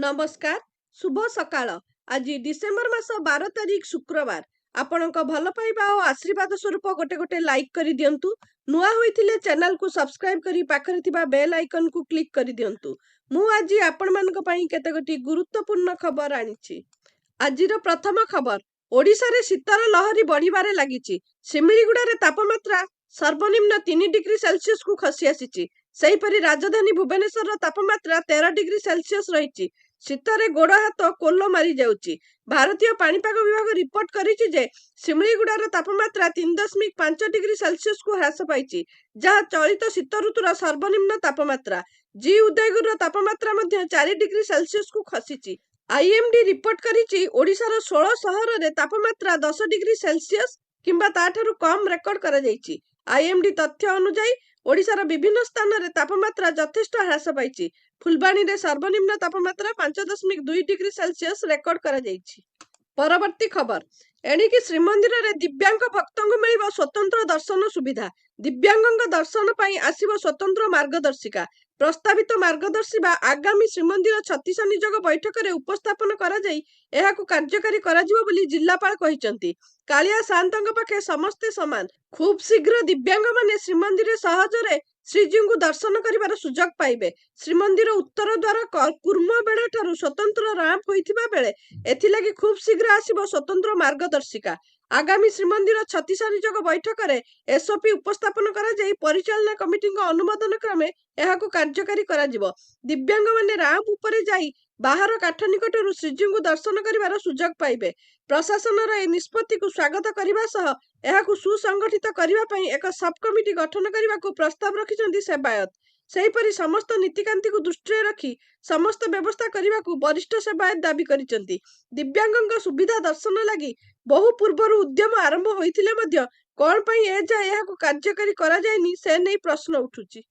नमस्कार शुभ सकाळ। आज डिसेम्बर मास 12 तारीख शुक्रवार। आपणक भल पाइबा और आशीर्वाद स्वरूप गोटे गोटे लाइक कर दियंतु। नुआ होइथिले चैनल को सब्सक्राइब करी पाखरे थिबा बेल आइकन को क्लिक कर दियंतु। मु आज आपण मानक पई केतेगोटी गुरुत्वपूर्ण खबर आनिछि। आजिर प्रथम खबर, ओडिशा रे शीतर लहरी बढ़िबारे लागिछि। सिमिलीगुड़ारे तापमात्रा सर्वनिम्न 3 डिग्री सेल्सियस को खसी आसीछि। सेहीपरि राजधानी भुवनेश्वर तापमात्रा 13 डिग्री सेल्सियस रहिछि। शीतरे गोड़ हाथ कोल्लो मारी जाउछि। भारतीय पाणीपाग विभाग रिपोर्ट करिछि जे सिमिलीगुड़ार तापमात्रा 3.5 डिग्री सेल्सियस को ह्रास पाइछि, जहाँ चलित शीत ऋतुर सर्वनिम्न तापमात्रा। जी उदयगुर तापमात्रा मध्य 4 डिग्री सेल्सियस को खसीछि। आईएमडी रिपोर्ट करिछि ओडिशार 16 सहर रे तापमात्रा 10 डिग्री सेल्सियस किंबा ताठारु कम रेकर्ड करा जाइछि। आईएमडी तथ्य अनुसार ओडिशार विभिन्न स्थान रे तापमात्रा यथेष्ट ह्रास पाइछि। फुलबाणी रे सर्वनिम्न तापमात्रा 5.2 डिग्री सेल्सियस रेकर्ड करा जाइछि। परवर्ती खबर, एणिकी श्रीमंदिर रे दिव्यांग भक्तों मिलिबो स्वतंत्र दर्शन सुविधा। दिव्यांग दर्शन पई आसीबो स्वतंत्र मार्गदर्शिका। प्रस्तावित मार्गदर्शिका आगामी श्रीमंदिर 36 निजोग बैठक रे उपस्थापन करा जाई एहाकु कार्यकारी करा जिवो बोली जिल्लापाल कहिसंती। कालिया सान्तंग पाखे समस्ते समान। खूब शीघ्र दिव्यांग माने श्रीमंदिर सहजरे श्रीजी को दर्शन करिवार सुजोग पाइबे। श्रीमंदिर उत्तर द्वार कुर्म बेड़ा ठारू स्वतंत्र राम्प होइथिबा बेले एथिलागि खूब शीघ्र आसीबो स्वतंत्र मार्गदर्शिका। आगामी श्रीमंदिर 36 निजोग बैठक रे एसओपी उपस्थापन करा जाई परिचालना कमिटी अनुमोदन क्रमे एहाकु कार्यकारी करा जिवो। दिव्यांग माने राम्प उपरे जाई बाहर काठ निकटरू श्रीजी को दर्शन करिवार सुजोग पाइबे। प्रशासन ए निष्पत्ति को स्वागत करने सह एहाकु सुसंगठित करने पई एक सब कमिटी गठन करने को प्रस्ताव रखिछन्ती सेवायत। सेहीपरि समस्त नीतिकांति को दृष्टि रखी समस्त व्यवस्था करने को वरिष्ठ सेवायत दाबी करिछन्ती। दिव्यांगଙ୍କ सुविधा दर्शन लगी बहु पूर्वर उद्यम आरंभ होइथिले मध्य कोन पई ए जा एहाकु कार्यकारी करा जायनी से नै प्रश्न उठुछि।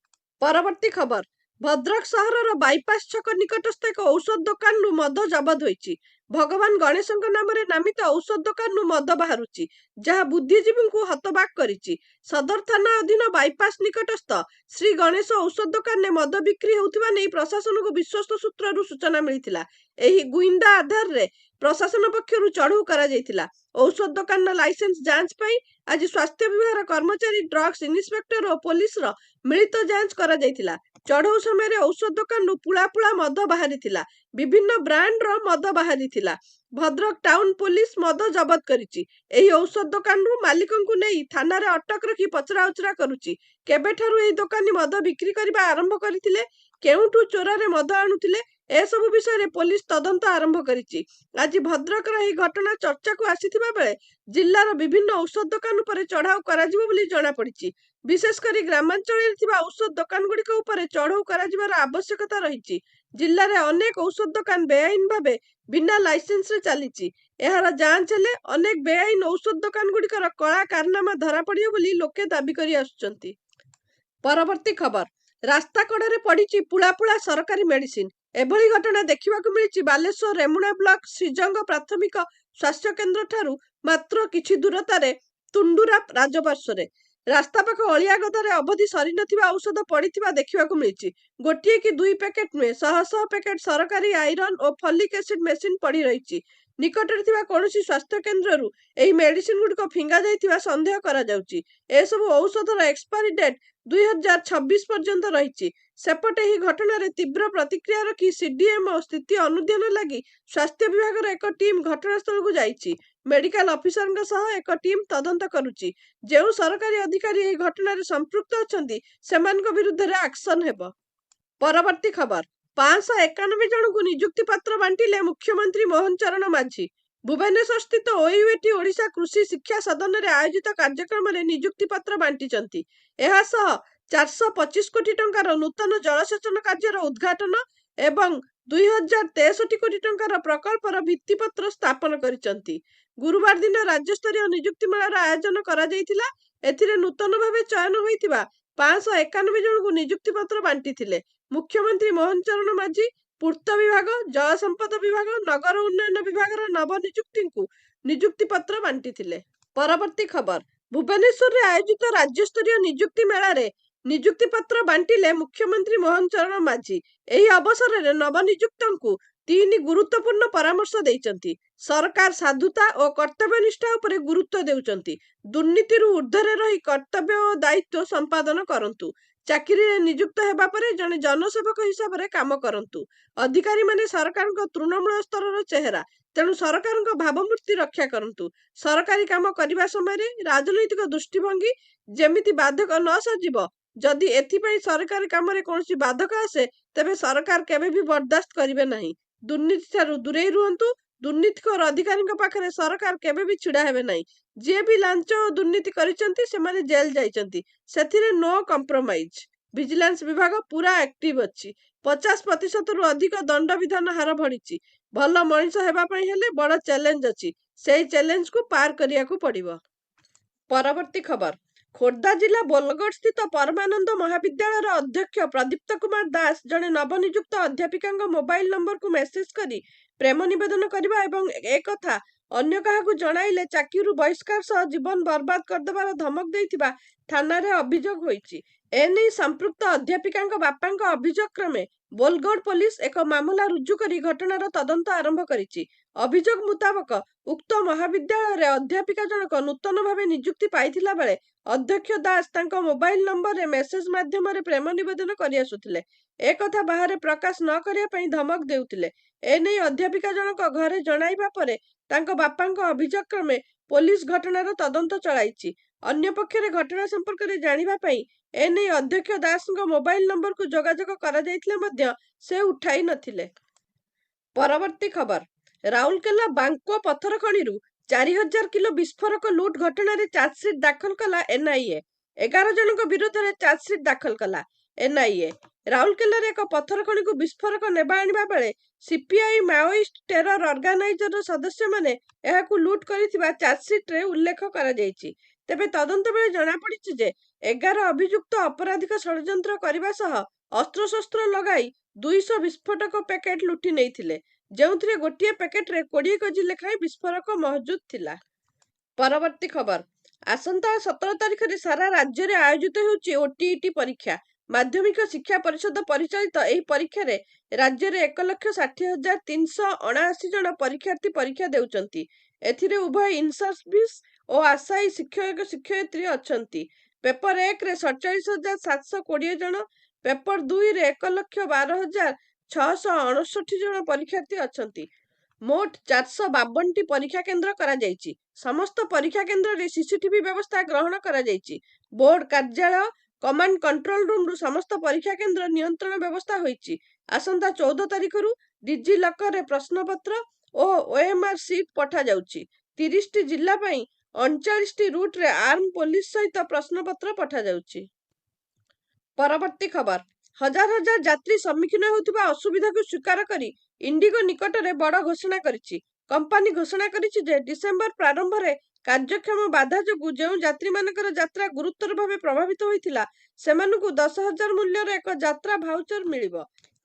परवर्ती खबर, भद्रक सहरर बाईपास छक निकटस्थ एक औषध दुकान मद जबत होइछि। भगवान गणेश नाम नामित औषध दुकान मद बाहरुछि, जहाँ बुद्धिजीवी को हतबाक करिछि। सदर थाना अधीन बाईपास निकटस्थ श्री गणेश औषध दुकान में मद बिक्री होउथिबा नै प्रशासन को विश्वस्त सूत्ररू सूचना मिलिथिला। एही गुइंदा आधार रे प्रशासन पक्षरु चढ़ऊ करा जायथिला। औषध दुकान लाइसेंस जांच पई आज स्वास्थ्य विभाग कर्मचारी, ड्रग्स इन्स्पेक्टर और पुलिस रो मिलित जांच करा जायथिला। चढ़ऊ समय औषध दुकान पुला पुला मद बाहरी थिला। विभिन्न ब्रांड रो मद बाहरी थिला। भद्रक टाउन पुलिस मद जबत करिछि। एही औषध दुकान मालिकन को नै थाना रे अटक रखी पचरा उचरा करुछि। केबेठारु एही दुकानी मद बिक्री करबा आरंभ करिथिले, केउठु चोरा रे मद आनुथिले, ए सब विषय रे पुलिस तदंत आरंभ करिछि। आज भद्रक रो एही घटना चर्चा को आसीथिबा बेले जिल्लार विभिन्न औषध दुकान पर चढ़ाऊ करा जिवो बोली जणा पड़िछि। विशेषकर ग्रामांचल औषध दुकान गुड़िक उपर चढ़ऊ कर आवश्यकता रही। जिले में अनेक औषध दुकान बेआईन भावे बिना लाइसेंस रे चली। यार जांच हेले अनेक बेआईन औषध दुकान गुड़िकर कला कारनामा धरा पड़ियो बोली लोके दाबी करि आसुचंती। परवर्ती खबर, रास्ता कड़े पड़ी पुला पुला सरकारी मेडिसिन। एभली घटना देखा मिली बालेश्वर रेमुणा ब्लॉक श्रीजंग प्राथमिक स्वास्थ्य केन्द्र ठारू मात्र किछि दूरतार तुंडुरा राजपार्श्व रास्ता पाख अलिया गदारे अवधि सरी नथिबा औषध पड़िथिबा देखिबाकू मिलिछि। गोटिए कि दुई पैकेट नुहे शह शह पैकेट सरकारी आयरन और फॉलिक एसिड मेसिन पड़ी रही। निकटरे थिबा कोनोसी स्वास्थ्य केन्द्ररू एही मेडिसिन गुडिक फिंगा जाइथिबा संदेह करा जाउछि। ए सब औषधर एक्सपायरी डेट 2026 पर्यंत रही। सेपटे ही घटना रे तीव्र प्रतिक्रिया रखी सीडीएमओ स्थिति अनुध्यान लगी स्वास्थ्य विभाग एक टीम घटनास्थल को जाइछि। मेडिकल ऑफिसर सह एक टीम तदंत करुछि। जेउ सरकारी अधिकारी एही घटना रे संपृक्त अछंती सेमानक विरुद्ध रे एक्शन हेबो। परवर्ती खबर, 591 जन को नियुक्ति पत्र बांटिले मुख्यमंत्री मोहन चरण मांझी। भुवनेश्वर स्थित ओयूएटी ओडिशा कृषि शिक्षा सदन रे आयोजित कार्यक्रम रे नियुक्ति पत्र बांटिचंती। एहा सह 425 कोटी टंकार नूतन जलसेचन कार्यर उद्घाटन एवं 2063 कोटी टंकार प्रकल्पर भित्तिपत्र स्थापन करिचंती। गुरुवार दिन राज्य स्तरीय नियुक्ति मेलार आयोजन करा जायतिला। एथिरे नूतन भावे चयन होइतिबा 591 जन को नियुक्ति पत्र बांटिथिले मुख्यमंत्री मोहन चरण मांझी। पूर्त विभाग, जल संपद विभाग, नगर उन्नयन विभाग नव नियुक्ति को नियुक्ति पत्र बांटिथिले। परवर्ती खबर, भुवनेश्वर रे आयोजित राज्य स्तरीय नियुक्ति मेला रे नियुक्ति पत्र बांटिले मुख्यमंत्री मोहन चरण मांझी। एही अवसर रे नव नियुक्तंकु ତିନି ଗୁରୁତ୍ୱପୂର୍ଣ୍ଣ ପରାମର୍ଶ ଦେଇଛନ୍ତି। ସରକାର ସାଧୁତା ଓ କର୍ତ୍ତବ୍ୟନିଷ୍ଠା ଉପରେ ଗୁରୁତ୍ୱ ଦେଉଛନ୍ତି। ଦୁର୍ନୀତିରୁ ଊର୍ଦ୍ଧ୍ୱରେ ରହି କର୍ତ୍ତବ୍ୟ ଓ ଦାୟିତ୍ୱ ସମ୍ପାଦନ କରନ୍ତୁ। ଚାକିରିରେ ନିଯୁକ୍ତ ହେବା ପରେ ଜଣେ ଜନସେବକ ହିସାବରେ କାମ କରନ୍ତୁ। ଅଧିକାରୀମାନେ ସରକାରଙ୍କ ତୃଣମୂଳ ସ୍ତରର ଚେହେରା, ତେଣୁ ସରକାରଙ୍କ ଭାବମୂର୍ତ୍ତି ରକ୍ଷା କରନ୍ତୁ। ସରକାରୀ କାମ କରିବା ସମୟରେ ରାଜନୈତିକ ଦୃଷ୍ଟିଭଙ୍ଗୀ ଯେମିତି ବାଧକ ନ ସାଜିବ। ଯଦି ଏଥିପାଇଁ ସରକାରୀ କାମରେ କୌଣସି ବାଧକ ଆସେ, ତେବେ ସରକାର କେବେ ବି ବରଦାସ୍ତ କରିବେ ନାହିଁ। ଦୁର୍ନୀତିଠାରୁ ଦୂରେଇ ରୁହନ୍ତୁ। ଦୁର୍ନୀତିଖୋର ଅଧିକାରୀଙ୍କ ପାଖରେ ସରକାର କେବେ ବି ଛିଡା ହେବେ ନାହିଁ। ଯିଏ ବି ଲାଞ୍ଚ ଓ ଦୁର୍ନୀତି କରିଛନ୍ତି ସେମାନେ ଜେଲ ଯାଇଛନ୍ତି, ସେଥିରେ ନୋ କମ୍ପ୍ରମାଇଜ। ଭିଜିଲାନ୍ସ ବିଭାଗ ପୁରା ଆକ୍ଟିଭ ଅଛି। 50% ଅଧିକ ଦଣ୍ଡବିଧାନ ହାର ବଢିଛି। ଭଲ ମଣିଷ ହେବା ପାଇଁ ହେଲେ ବଡ ଚ୍ୟାଲେଞ୍ଜ ଅଛି। ସେଇ ଚ୍ୟାଲେଞ୍ଜକୁ ପାର କରିବାକୁ ପଡିବ। ପରବର୍ତ୍ତୀ ଖବର। ଖୋର୍ଦ୍ଧା ଜିଲ୍ଲା ବୋଲଗଡ଼ ସ୍ଥିତ ପରମାନନ୍ଦ ମହାବିଦ୍ୟାଳୟର ଅଧ୍ୟକ୍ଷ ପ୍ରଦୀପ୍ତ କୁମାର ଦାସ ଜଣେ ନବନିଯୁକ୍ତ ଅଧ୍ୟାପିକାଙ୍କ ମୋବାଇଲ ନମ୍ବରକୁ ମେସେଜ କରି ପ୍ରେମ ନିବେଦନ କରିବା ଏବଂ ଏକଥା ଅନ୍ୟ କାହାକୁ ଜଣାଇଲେ ଚାକିରିରୁ ବହିଷ୍କାର ସହ ଜୀବନ ବର୍ବାଦ କରିଦେବାର ଧମକ ଦେଇଥିବା ଥାନାରେ ଅଭିଯୋଗ ହୋଇଛି। ଏନେଇ ସମ୍ପୃକ୍ତ ଅଧ୍ୟାପିକାଙ୍କ ବାପାଙ୍କ ଅଭିଯୋଗ କ୍ରମେ ବୋଲଗଡ଼ ପୋଲିସ ଏକ ମାମଲା ରୁଜୁ କରି ଘଟଣାର ତଦନ୍ତ ଆରମ୍ଭ କରିଛି। ଅଭିଯୋଗ ମୁତାବକ ଉକ୍ତ ମହାବିଦ୍ୟାଳୟରେ ଅଧ୍ୟାପିକା ଜଣକ ନୂତନ ଭାବେ ନିଯୁକ୍ତି ପାଇଥିଲା ବେଳେ ଅଧ୍ୟକ୍ଷ ଦାସ ତାଙ୍କ ମୋବାଇଲ ନମ୍ବରରେ ମେସେଜ ମାଧ୍ୟମରେ ପ୍ରେମ ନିବେଦନ କରିଆସୁଥିଲେ। ଏକଥା ବାହାରେ ପ୍ରକାଶ ନ କରିବା ପାଇଁ ଧମକ ଦେଉଥିଲେ। ଏନେଇ ଅଧ୍ୟାପିକା ଜଣକ ଘରେ ଜଣାଇବା ପରେ ତାଙ୍କ ବାପାଙ୍କ ଅଭିଯୋଗ କ୍ରମେ ପୋଲିସ ଘଟଣାର ତଦନ୍ତ ଚଳାଇଛି। ଅନ୍ୟପକ୍ଷରେ ଘଟଣା ସମ୍ପର୍କରେ ଜାଣିବା ପାଇଁ ଏନେଇ ଅଧ୍ୟକ୍ଷ ଦାସଙ୍କ ମୋବାଇଲ ନମ୍ବରକୁ ଯୋଗାଯୋଗ କରାଯାଇଥିଲେ ମଧ୍ୟ ସେ ଉଠାଇ ନଥିଲେ। ପରବର୍ତ୍ତୀ ଖବର। ରାଉରକେଲା ବାଙ୍କୋ ପଥର ଖଣିରୁ 4000 କିଲୋ ବିସ୍ଫୋରକ ଲୁଟ୍ ଘଟଣାରେ ଚାର୍ଜସିଟ୍ ଦାଖଲ କଲା ଏନ୍ଆଇଏ। 11 ଜଣଙ୍କ ବିରୋଧରେ ଚାର୍ଜସିଟ୍ ଦାଖଲ କଲା ଏନ୍ଆଇଏ। ରାଉରକେଲାରେ ଏକ ପଥର ଖଣିକୁ ବିସ୍ଫୋରକ ନେବା ଆଣିବା ବେଳେ ସିପିଆଇ ମାଓଇଷ୍ଟ ଟେରର ଅର୍ଗାନାଇଜରର ସଦସ୍ୟମାନେ ଏହାକୁ ଲୁଟ୍ କରିଥିବା ଚାର୍ଜସିଟ୍ରେ ଉଲ୍ଲେଖ କରାଯାଇଛି। ତେବେ ତଦନ୍ତ ବେଳେ ଜଣାପଡ଼ିଛି ଯେ 11 ଅଭିଯୁକ୍ତ ଅପରାଧିକ ଷଡ଼ଯନ୍ତ୍ର କରିବା ସହ ଅସ୍ତ୍ରଶସ୍ତ୍ର ଲଗାଇ 200 ବିସ୍ଫୋଟକ ପ୍ୟାକେଟ୍ ଲୁଟି ନେଇଥିଲେ, ଯେଉଁଥିରେ ଗୋଟିଏ ପ୍ୟାକେଟରେ 20 କେଜି ଲେଖାଏଁ ବିସ୍ଫୋରକ ମହଜୁଦ ଥିଲା। ପରବର୍ତ୍ତୀ ଖବର। ଆସନ୍ତା 17 ତାରିଖରେ ସାରା ରାଜ୍ୟରେ ଆୟୋଜିତ ହେଉଛି ଓଟିଇଟି ପରୀକ୍ଷା। ମାଧ୍ୟମିକ ଶିକ୍ଷା ପରିଷଦ ପରିଚାଳିତ ଏହି ପରୀକ୍ଷାରେ ରାଜ୍ୟରେ 1,60,379 ଜଣ ପରୀକ୍ଷାର୍ଥୀ ପରୀକ୍ଷା ଦେଉଛନ୍ତି। ଏଥିରେ ଉଭୟ ଇନସର୍ଭିସ ଓ ଆଶାୟୀ ଶିକ୍ଷକ ଶିକ୍ଷୟିତ୍ରୀ ଅଛନ୍ତି। ପେପର 1ରେ 47,720 ଜଣ, ପେପର 2ରେ 1,12,669 ଜଣ ପରୀକ୍ଷାର୍ଥୀ ଅଛନ୍ତି। ମୋଟ 452ଟି ପରୀକ୍ଷା କେନ୍ଦ୍ର କରାଯାଇଛି। ସମସ୍ତ ପରୀକ୍ଷା କେନ୍ଦ୍ରରେ ସିସିଟିଭି ବ୍ୟବସ୍ଥା ଗ୍ରହଣ କରାଯାଇଛି। ବୋର୍ଡ କାର୍ଯ୍ୟାଳୟ, କମାଣ୍ଡ କଣ୍ଟ୍ରୋଲ ରୁମରୁ ସମସ୍ତ ପରୀକ୍ଷା କେନ୍ଦ୍ର ନିୟନ୍ତ୍ରଣ ବ୍ୟବସ୍ଥା ହୋଇଛି। ଆସନ୍ତା 14 ତାରିଖରୁ ଡିଜି ଲକରରେ ପ୍ରଶ୍ନପତ୍ର ଓ ଓଏମଆର ସିଟ୍ ପଠାଯାଉଛି। 30ଟି ଜିଲ୍ଲା ପାଇଁ 39ଟି ରୁଟ୍ରେ ଆର୍ମ ପୋଲିସ ସହିତ ପ୍ରଶ୍ନପତ୍ର ପଠାଯାଉଛି। ପରବର୍ତ୍ତୀ ଖବର। ହଜାର ହଜାର ଯାତ୍ରୀ ସମ୍ମୁଖୀନ ହେଉଥିବା ଅସୁବିଧାକୁ ସ୍ୱୀକାର କରି ଇଣ୍ଡିଗୋ ନିକଟରେ ବଡ଼ ଘୋଷଣା କରିଛି। କମ୍ପାନୀ ଘୋଷଣା କରିଛି ଯେ ଡିସେମ୍ବର ପ୍ରାରମ୍ଭରେ କାର୍ଯ୍ୟକ୍ଷମ ବାଧା ଯୋଗୁଁ ଯେଉଁ ଯାତ୍ରୀମାନଙ୍କର ଯାତ୍ରା ଗୁରୁତର ଭାବେ ପ୍ରଭାବିତ ହୋଇଥିଲା, ସେମାନଙ୍କୁ 10,000 ମୂଲ୍ୟର ଏକ ଯାତ୍ରା ଭାଉଚର ମିଳିବ।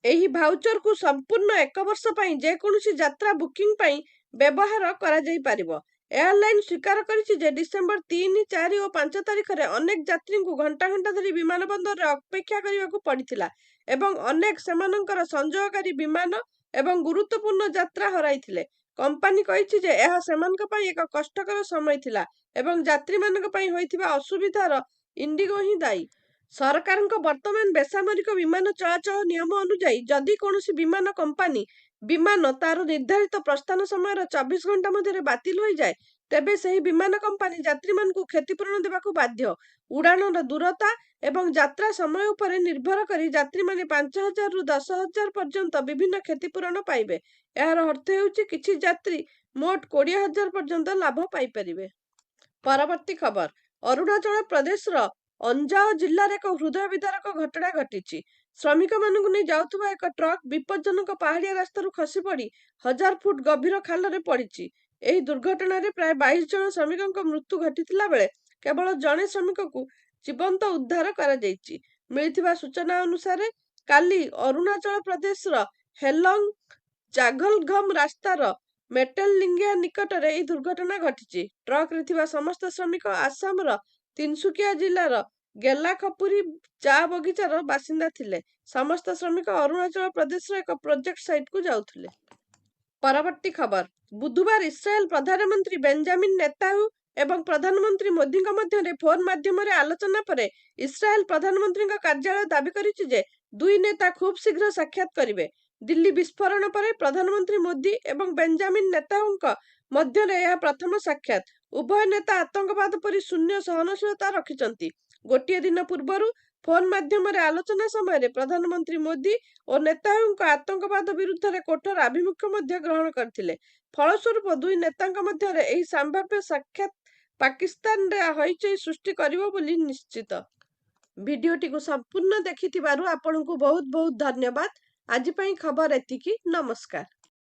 ଏହି ଭାଉଚରକୁ ସମ୍ପୂର୍ଣ୍ଣ 1 ବର୍ଷ ପାଇଁ ଯେକୌଣସି ଯାତ୍ରା ବୁକିଂ ପାଇଁ ବ୍ୟବହାର କରାଯାଇପାରିବ। ଏୟାରଲାଇନ୍ ସ୍ୱୀକାର କରିଛି ଯେ ଡିସେମ୍ବର 3, 4 ଓ 5 ତାରିଖରେ ଅନେକ ଯାତ୍ରୀଙ୍କୁ ଘଣ୍ଟା ଘଣ୍ଟା ଧରି ବିମାନ ବନ୍ଦରରେ ଅପେକ୍ଷା କରିବାକୁ ପଡ଼ିଥିଲା ଏବଂ ଅନେକ ସେମାନଙ୍କର ସଂଯୋଗକାରୀ ବିମାନ ଏବଂ ଗୁରୁତ୍ୱପୂର୍ଣ୍ଣ ଯାତ୍ରା ହରାଇଥିଲେ। କମ୍ପାନୀ କହିଛି ଯେ ଏହା ସେମାନଙ୍କ ପାଇଁ ଏକ କଷ୍ଟକର ସମୟ ଥିଲା ଏବଂ ଯାତ୍ରୀମାନଙ୍କ ପାଇଁ ହୋଇଥିବା ଅସୁବିଧାର ଇଣ୍ଡିଗୋ ହିଁ ଦାୟୀ। ସରକାରଙ୍କ ବର୍ତ୍ତମାନ ବେସାମରିକ ବିମାନ ଚଳାଚଳ ନିୟମ ଅନୁଯାୟୀ ଯଦି କୌଣସି ବିମାନ କମ୍ପାନୀ ବିମାନ ତାର ନିର୍ଦ୍ଧାରିତ ପ୍ରସ୍ଥାନ ସମୟର 24 ଘଣ୍ଟା ମଧ୍ୟରେ ବାତିଲ ହୋଇଯାଏ, ତେବେ ସେହି ବିମାନ କମ୍ପାନୀ ଯାତ୍ରୀମାନଙ୍କୁ କ୍ଷତିପୂରଣ ଦେବାକୁ ବାଧ୍ୟ। ଉଡ଼ାଣର ଦୂରତା ଏବଂ ଯାତ୍ରା ସମୟ ଉପରେ ନିର୍ଭର କରି ଯାତ୍ରୀମାନେ 5,000ରୁ 10,000 ପର୍ଯ୍ୟନ୍ତ ବିଭିନ୍ନ କ୍ଷତିପୂରଣ ପାଇବେ। ଏହାର ଅର୍ଥ ହେଉଛି କିଛି ଯାତ୍ରୀ ମୋଟ 20,000 ପର୍ଯ୍ୟନ୍ତ ଲାଭ ପାଇପାରିବେ। ପରବର୍ତ୍ତୀ ଖବର। ଅରୁଣାଚଳ ପ୍ରଦେଶର ଅଞ୍ଜାଅ ଜିଲ୍ଲାରେ ଏକ ହୃଦୟ ବିଦାରକ ଘଟଣା ଘଟିଛି। ଶ୍ରମିକମାନଙ୍କୁ ନେଇ ଯାଉଥିବା ଏକ ଟ୍ରକ୍ ବିପଜ୍ଜନକ ପାହାଡ଼ିଆ ରାସ୍ତାରୁ ଖସିପଡ଼ି 1000 ଫୁଟ ଗଭୀର ଖାଲରେ ପଡ଼ିଛି। ଏହି ଦୁର୍ଘଟଣାରେ ପ୍ରାୟ 22 ଜଣ ଶ୍ରମିକଙ୍କ ମୃତ୍ୟୁ ଘଟିଥିଲା ବେଳେ କେବଳ ଜଣେ ଶ୍ରମିକକୁ ଜୀବନ୍ତ ଉଦ୍ଧାର କରାଯାଇଛି। ମିଳିଥିବା ସୂଚନା ଅନୁସାରେ କାଲି ଅରୁଣାଚଳ ପ୍ରଦେଶର ହେଲଙ୍ଗ ଚାଗଲଘମ ରାସ୍ତାର ମେଟେଲଲିଙ୍ଗିଆ ନିକଟରେ ଏହି ଦୁର୍ଘଟଣା ଘଟିଛି। ଟ୍ରକରେ ଥିବା ସମସ୍ତ ଶ୍ରମିକ ଆସାମର ତିନସୁକିଆ ଜିଲ୍ଲାର ଗେଲାଖପୁରୀ ଚା ବଗିଚାର ବାସିନ୍ଦା ଥିଲେ। ସମସ୍ତ ଶ୍ରମିକ ଅରୁଣାଚଳ ପ୍ରଦେଶର ଏକ ପ୍ରୋଜେକ୍ଟ ସାଇଟକୁ ଯାଉଥିଲେ। ପରବର୍ତ୍ତୀ ଖବର ବୁଧବାର ଇସ୍ରାଏଲ ପ୍ରଧାନମନ୍ତ୍ରୀ ବେଞ୍ଜାମିନ ନେତାନ୍ୟାହୁ ଏବଂ ପ୍ରଧାନମନ୍ତ୍ରୀ ମୋଦିଙ୍କ ମଧ୍ୟରେ ଫୋନ ମାଧ୍ୟମରେ ଆଲୋଚନା ପରେ ଇସ୍ରାଏଲ ପ୍ରଧାନମନ୍ତ୍ରୀଙ୍କ କାର୍ଯ୍ୟାଳୟ ଦାବି କରିଛି ଯେ ଦୁଇ ନେତା ଖୁବ୍ ଶୀଘ୍ର ସାକ୍ଷାତ କରିବେ। ଦିଲ୍ଲୀ ବିସ୍ଫୋରଣ ପରେ ପ୍ରଧାନମନ୍ତ୍ରୀ ମୋଦି ଏବଂ ବେଞ୍ଜାମିନ ନେତାନ୍ୟାହୁଙ୍କ ମଧ୍ୟରେ ଏହା ପ୍ରଥମ ସାକ୍ଷାତ। ଉଭୟ ନେତା ଆତଙ୍କବାଦ ପରି ଶୂନ୍ୟ ସହନଶୀଳତା ରଖିଛନ୍ତି। ଗୋଟିଏ ଦିନ ପୂର୍ବରୁ ଫୋନ ମାଧ୍ୟମରେ ଆଲୋଚନା ସମୟରେ ପ୍ରଧାନମନ୍ତ୍ରୀ ମୋଦି ଓ ନେତାନ୍ୟାହୁଙ୍କ ଆତଙ୍କବାଦ ବିରୁଦ୍ଧରେ କଠୋର ଆଭିମୁଖ୍ୟ ମଧ୍ୟ ଗ୍ରହଣ କରିଥିଲେ। ଫଳସ୍ୱରୂପ ଦୁଇ ନେତାଙ୍କ ମଧ୍ୟରେ ଏହି ସମ୍ଭାବ୍ୟ ସାକ୍ଷାତ ପାକିସ୍ତାନରେ ହଇଚଇ ସୃଷ୍ଟି କରିବ ବୋଲି ନିଶ୍ଚିତ। ଭିଡିଓଟିକୁ ସମ୍ପୂର୍ଣ୍ଣ ଦେଖିଥିବାରୁ ଆପଣଙ୍କୁ ବହୁତ ବହୁତ ଧନ୍ୟବାଦ। ଆଜି ପାଇଁ ଖବର ଏତିକି। ନମସ୍କାର।